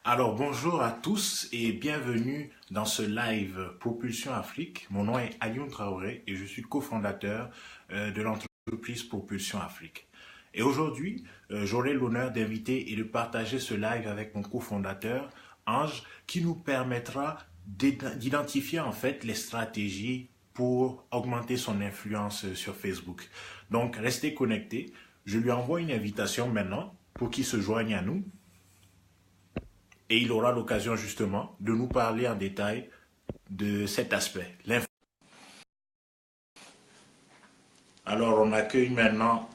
Alors bonjour à tous et bienvenue dans ce live Propulsion Afrique. Mon nom est Alioune Traoré et je suis cofondateur de l'entreprise Propulsion Afrique. Et aujourd'hui, j'aurai l'honneur d'inviter et de partager ce live avec mon cofondateur, Ange, qui nous permettra d'identifier en fait les stratégies pour augmenter son influence sur Facebook. Donc restez connectés. Je lui envoie une invitation maintenant pour qu'il se joigne à nous et il aura l'occasion justement de nous parler en détail de cet aspect. Alors, on accueille maintenant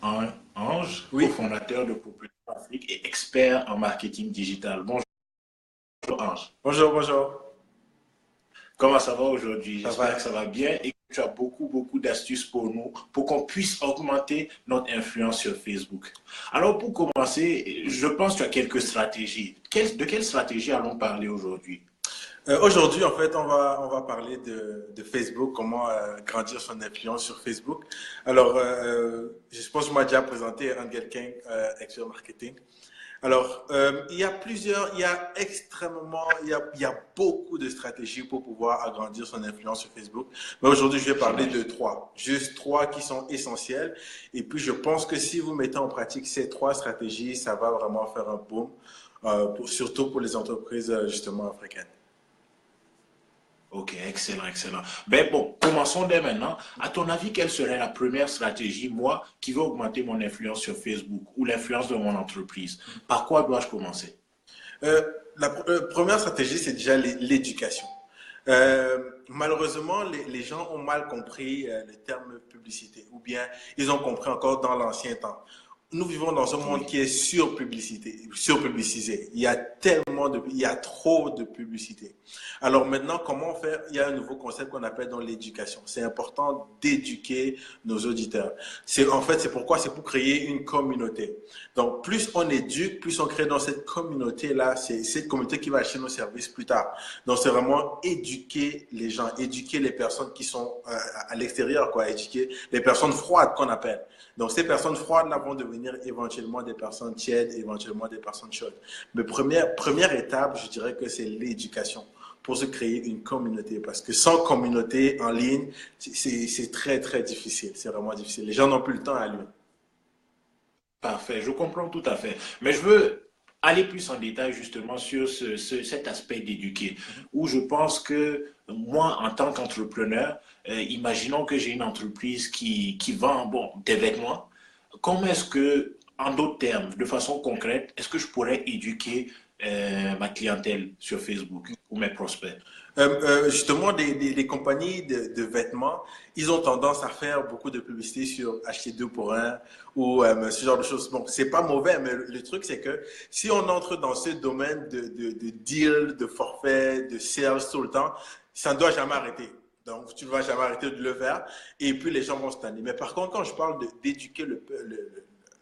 Ange, Oui, cofondateur de Propulsion Afrique et expert en marketing digital. Bonjour Ange, bonjour, bonjour. comment ça va aujourd'hui? Ça J'espère que va. ça va bien et que tu as beaucoup d'astuces pour nous, pour qu'on puisse augmenter notre influence sur Facebook. Alors, pour commencer, je pense que tu as quelques stratégies. De quelle stratégie allons parler aujourd'hui? Aujourd'hui, en fait, on va parler de Facebook, comment grandir son influence sur Facebook. Alors, je pense que moi déjà présenté Angel King, expert marketing. Alors, il y a extrêmement, il y a beaucoup de stratégies pour pouvoir agrandir son influence sur Facebook. Mais aujourd'hui, je vais parler de J'imagine. trois, juste trois qui sont essentielles. Et puis, je pense que si vous mettez en pratique ces trois stratégies, ça va vraiment faire un boom, surtout pour les entreprises justement africaines. Ok, excellent, excellent. Ben bon, commençons dès maintenant. À ton avis, quelle serait la première stratégie, moi, qui veux augmenter mon influence sur Facebook ou l'influence de mon entreprise? Par quoi dois-je commencer? Euh, la première stratégie, c'est déjà l'éducation. Malheureusement, les gens ont mal compris le terme publicité, ou bien ils ont compris encore dans l'ancien temps. Nous vivons dans un monde Oui, qui est surpublicisé. Il y a il y a trop de publicité. Alors maintenant, comment faire? Il y a un nouveau concept qu'on appelle dans l'éducation. C'est important d'éduquer nos auditeurs. C'est pourquoi c'est pour créer une communauté. Donc, plus on éduque, plus on crée dans cette communauté-là, c'est cette communauté qui va acheter nos services plus tard. Donc, c'est vraiment éduquer les gens, éduquer les personnes qui sont à l'extérieur, quoi, éduquer les personnes froides qu'on appelle. Donc, ces personnes froides-là vont devenir éventuellement des personnes tièdes, éventuellement des personnes chaudes. Mais première étape, je dirais que c'est l'éducation pour se créer une communauté. Parce que sans communauté en ligne, c'est très difficile. C'est vraiment difficile. Les gens n'ont plus le temps à lire. parfait, je comprends tout à fait. Mais je veux aller plus en détail justement sur cet aspect d'éduquer, où je pense que moi, en tant qu'entrepreneur, imaginons que j'ai une entreprise qui vend bon, des vêtements. Comment est-ce que, en d'autres termes, de façon concrète, est-ce que je pourrais éduquer ma clientèle sur Facebook ou mes prospects? Justement, des compagnies de vêtements, ils ont tendance à faire beaucoup de publicité sur acheter deux pour un ou ce genre de choses. Bon, c'est pas mauvais, mais le truc, c'est que si on entre dans ce domaine de deal, de forfait, de sales tout le temps, ça ne doit jamais arrêter. Donc, tu ne vas jamais arrêter de le faire et puis les gens vont se tanner. Mais par contre, quand je parle d'éduquer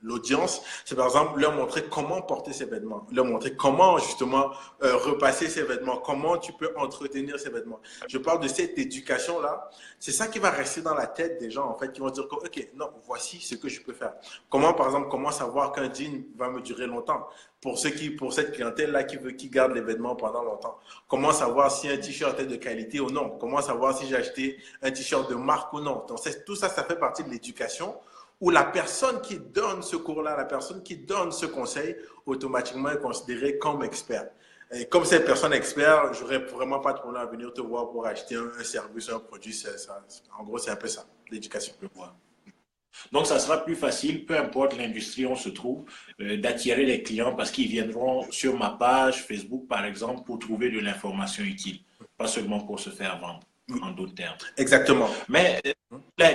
l'audience, c'est par exemple leur montrer comment porter ces vêtements, leur montrer comment justement repasser ces vêtements, comment tu peux entretenir ces vêtements. Je parle de cette éducation-là, c'est ça qui va rester dans la tête des gens en fait, qui vont dire que, ok, non, voici ce que je peux faire. Comment par exemple, comment savoir qu'un jean va me durer longtemps pour cette clientèle-là qui garde les vêtements pendant longtemps. Comment savoir si un t-shirt est de qualité ou non. Comment savoir si j'ai acheté un t-shirt de marque ou non. Donc tout ça, ça fait partie de l'éducation où la personne qui donne ce cours-là, la personne qui donne ce conseil, automatiquement est considérée comme expert. Et comme cette personne expert, j'aurais vraiment pas de problème à venir te voir pour acheter un service, un produit. En gros, c'est un peu ça, l'éducation. Je vois. Donc, ça sera plus facile, peu importe l'industrie où on se trouve, d'attirer les clients parce qu'ils viendront sur ma page Facebook, par exemple, pour trouver de l'information utile, pas seulement pour se faire vendre, Oui, en d'autres termes. exactement. Mais là,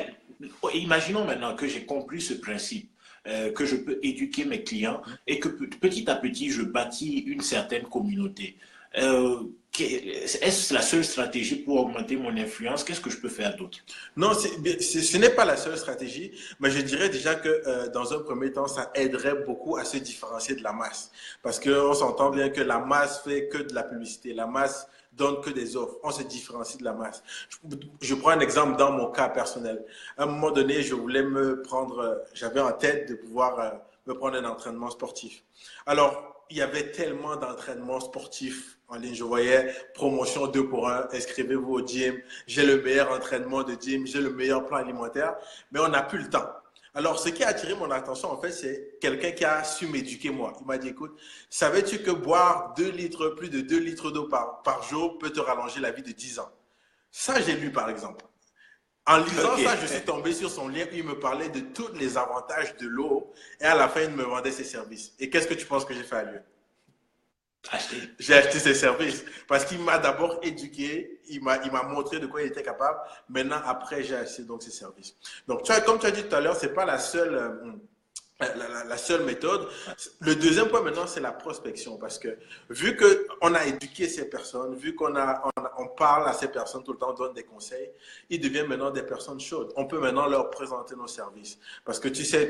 imaginons maintenant que j'ai compris ce principe, que je peux éduquer mes clients et que petit à petit, je bâtis une certaine communauté. Euh, Est-ce la seule stratégie pour augmenter mon influence? Qu'est-ce que je peux faire d'autre? Non, ce n'est pas la seule stratégie, mais je dirais déjà que dans un premier temps, ça aiderait beaucoup à se différencier de la masse. Parce qu'on s'entend bien que la masse fait que de la publicité, la masse donne que des offres. On se différencie de la masse. Je prends un exemple dans mon cas personnel. À un moment donné, je voulais j'avais en tête de pouvoir me prendre un entraînement sportif. Alors, il y avait tellement d'entraînements sportifs en ligne. Je voyais promotion 2 pour 1, inscrivez-vous au gym, j'ai le meilleur entraînement de gym, j'ai le meilleur plan alimentaire, mais on n'a plus le temps. Alors, ce qui a attiré mon attention, en fait, c'est quelqu'un qui a su m'éduquer, moi. Il m'a dit, écoute, savais-tu que boire 2 litres, plus de 2 litres d'eau par jour peut te rallonger la vie de 10 ans? Ça, j'ai lu, par exemple. En lisant ça, je suis tombé sur son lien où il me parlait de tous les avantages de l'eau et à la fin, il me vendait ses services. Et qu'est-ce que tu penses que j'ai fait à lui? J'ai acheté ses services parce qu'il m'a d'abord éduqué, il m'a montré de quoi il était capable. Maintenant, après, j'ai acheté donc ses services. Donc, tu vois, comme tu as dit tout à l'heure, c'est pas la seule méthode. Le deuxième point maintenant, c'est la prospection. Parce que vu qu'on a éduqué ces personnes, vu on parle à ces personnes tout le temps, on donne des conseils, ils deviennent maintenant des personnes chaudes. On peut maintenant leur présenter nos services. Parce que tu sais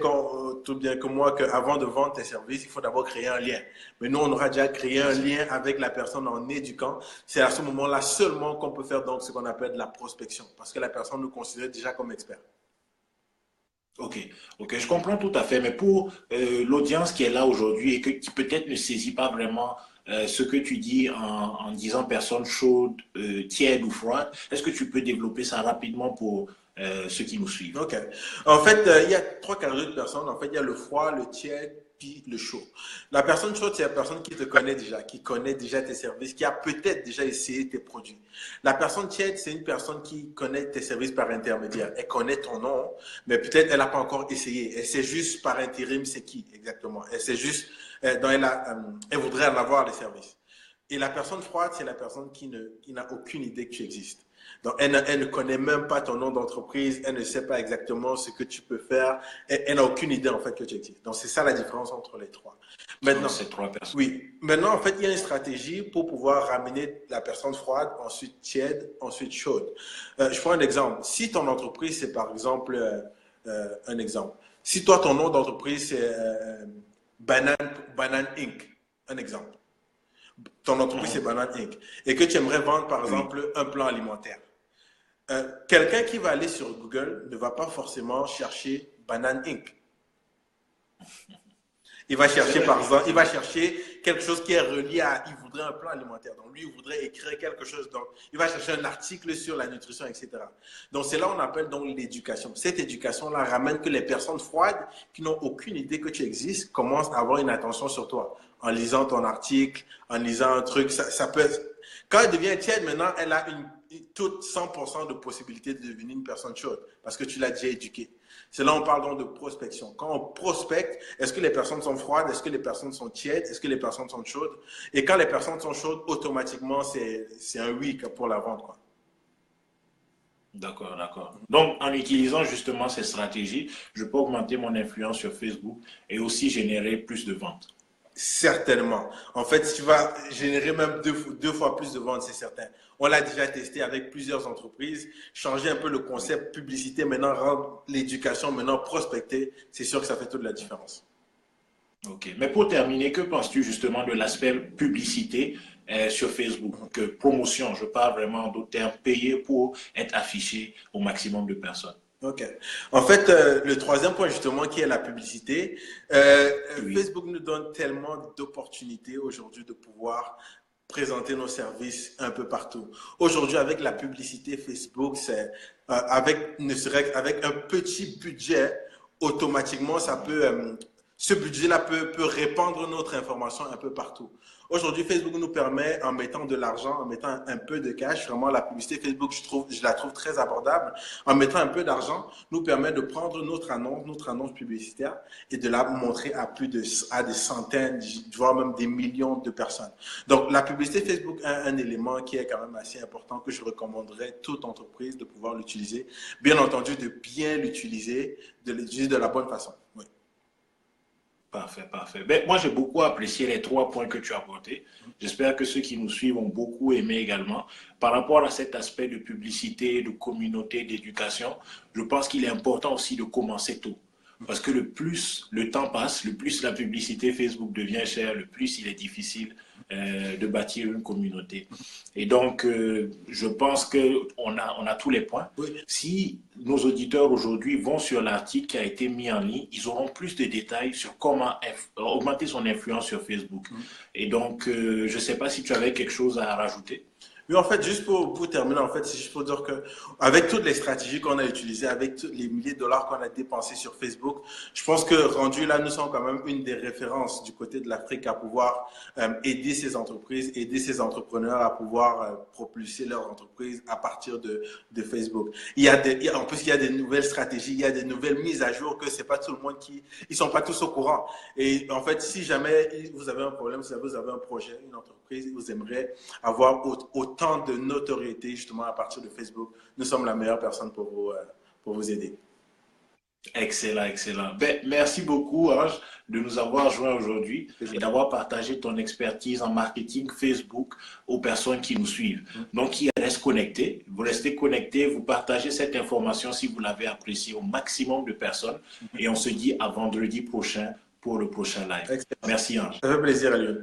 tout bien que moi, qu'avant de vendre tes services, il faut d'abord créer un lien. Mais nous, on aura déjà créé un lien avec la personne en éduquant. C'est à ce moment-là seulement qu'on peut faire donc ce qu'on appelle de la prospection. Parce que la personne nous considère déjà comme expert. Ok, ok, je comprends tout à fait, mais pour l'audience qui est là aujourd'hui et qui peut-être ne saisit pas vraiment ce que tu dis en disant personne chaude, tiède ou froide, est-ce que tu peux développer ça rapidement pour ceux qui nous suivent? Ok. En fait, il y a 3 catégories de personnes. En fait, il y a le froid, le tiède, puis le chaud. La personne chaude, c'est la personne qui te connaît déjà, qui connaît déjà tes services, qui a peut-être déjà essayé tes produits. La personne tiède, c'est une personne qui connaît tes services par intermédiaire. Elle connaît ton nom, mais peut-être elle n'a pas encore essayé. Elle sait juste par intérim c'est qui exactement. Elle sait juste, elle voudrait en avoir les services. Et la personne froide, c'est la personne qui n'a aucune idée que tu existes. Donc, elle ne connaît même pas ton nom d'entreprise, elle ne sait pas exactement ce que tu peux faire, elle n'a aucune idée en fait que tu existes. Donc, c'est ça la différence entre les trois. Maintenant, ces trois personnes. Oui. Maintenant, en fait, il y a une stratégie pour pouvoir ramener la personne froide, ensuite tiède, ensuite chaude. Je prends un exemple. Si ton entreprise, c'est par exemple, un exemple. Si toi, ton nom d'entreprise, c'est Banane Inc., un exemple. Ton entreprise, c'est Banane Inc. Et que tu aimerais vendre, par exemple, un plan alimentaire. Quelqu'un qui va aller sur Google ne va pas forcément chercher Banane Inc. Il va chercher, par exemple, il va chercher quelque chose qui est relié à, il voudrait un plan alimentaire. Donc, lui, il voudrait écrire quelque chose. Donc, il va chercher un article sur la nutrition, etc. Donc, c'est là qu'on appelle donc l'éducation. Cette éducation-là ramène que les personnes froides qui n'ont aucune idée que tu existes commencent à avoir une attention sur toi. En lisant ton article, en lisant un truc, ça peut être... Quand elle devient tiède, maintenant, elle a toute 100% de possibilité de devenir une personne chaude parce que tu l'as déjà éduquée. C'est là on parle donc de prospection. Quand on prospecte, est-ce que les personnes sont froides? Est-ce que les personnes sont tièdes? Est-ce que les personnes sont chaudes? Et quand les personnes sont chaudes, automatiquement, c'est un oui pour la vente, quoi. D'accord, d'accord. Donc, en utilisant justement ces stratégies, je peux augmenter mon influence sur Facebook et aussi générer plus de ventes. Certainement. En fait, tu vas générer même deux fois plus de ventes, c'est certain. On l'a déjà testé avec plusieurs entreprises. Changer un peu le concept publicité, maintenant rendre l'éducation, maintenant prospecter, c'est sûr que ça fait toute la différence. Ok. Mais pour terminer, que penses-tu justement de l'aspect publicité sur Facebook? Que promotion, je parle vraiment d'autres termes, payer pour être affiché au maximum de personnes. Ok. En fait, le troisième point justement qui est la publicité, oui. Facebook nous donne tellement d'opportunités aujourd'hui de pouvoir présenter nos services un peu partout. Aujourd'hui, avec la publicité Facebook, c'est ne serait qu'avec un petit budget, automatiquement, ça peut, ce budget-là peut répandre notre information un peu partout. Aujourd'hui, Facebook nous permet, en mettant de l'argent, en mettant un peu de cash, vraiment la publicité Facebook, je la trouve très abordable, en mettant un peu d'argent, nous permet de prendre notre annonce publicitaire et de la montrer à des centaines, voire même des millions de personnes. Donc, la publicité Facebook a un élément qui est quand même assez important que je recommanderais toute entreprise de pouvoir l'utiliser. Bien entendu, de bien l'utiliser, de l'utiliser de la bonne façon. Oui. Parfait, parfait. Ben, moi, j'ai beaucoup apprécié les 3 points que tu as apportés. J'espère que ceux qui nous suivent ont beaucoup aimé également. Par rapport à cet aspect de publicité, de communauté, d'éducation, je pense qu'il est important aussi de commencer tôt. Parce que le plus le temps passe, le plus la publicité Facebook devient chère, le plus il est difficile de bâtir une communauté. Et donc, je pense qu'on a tous les points. Oui. Si nos auditeurs aujourd'hui vont sur l'article qui a été mis en ligne, ils auront plus de détails sur comment augmenter son influence sur Facebook. Et donc, je ne sais pas si tu avais quelque chose à rajouter. Oui, en fait, juste pour terminer, en fait, c'est juste pour dire que avec toutes les stratégies qu'on a utilisées, avec tous les milliers de dollars qu'on a dépensés sur Facebook, je pense que rendu là, nous sommes quand même une des références du côté de l'Afrique à pouvoir aider ces entreprises, aider ces entrepreneurs à pouvoir propulser leur entreprise à partir de Facebook. En plus, il y a des nouvelles stratégies, il y a des nouvelles mises à jour que c'est pas tout le monde ils sont pas tous au courant. Et en fait, si jamais vous avez un problème, si vous avez un projet, une entreprise, vous aimeriez avoir autant de notoriété justement à partir de Facebook, nous sommes la meilleure personne pour vous aider. Excellent, excellent. Ben, merci beaucoup, Ange, de nous avoir joints aujourd'hui et d'avoir partagé ton expertise en marketing Facebook aux personnes qui nous suivent. Donc, ils restent connectés. Vous restez connectés, vous partagez cette information si vous l'avez appréciée au maximum de personnes. Et on se dit à vendredi prochain pour le prochain live. Excellent. Merci, Ange. Ça fait plaisir, Alion.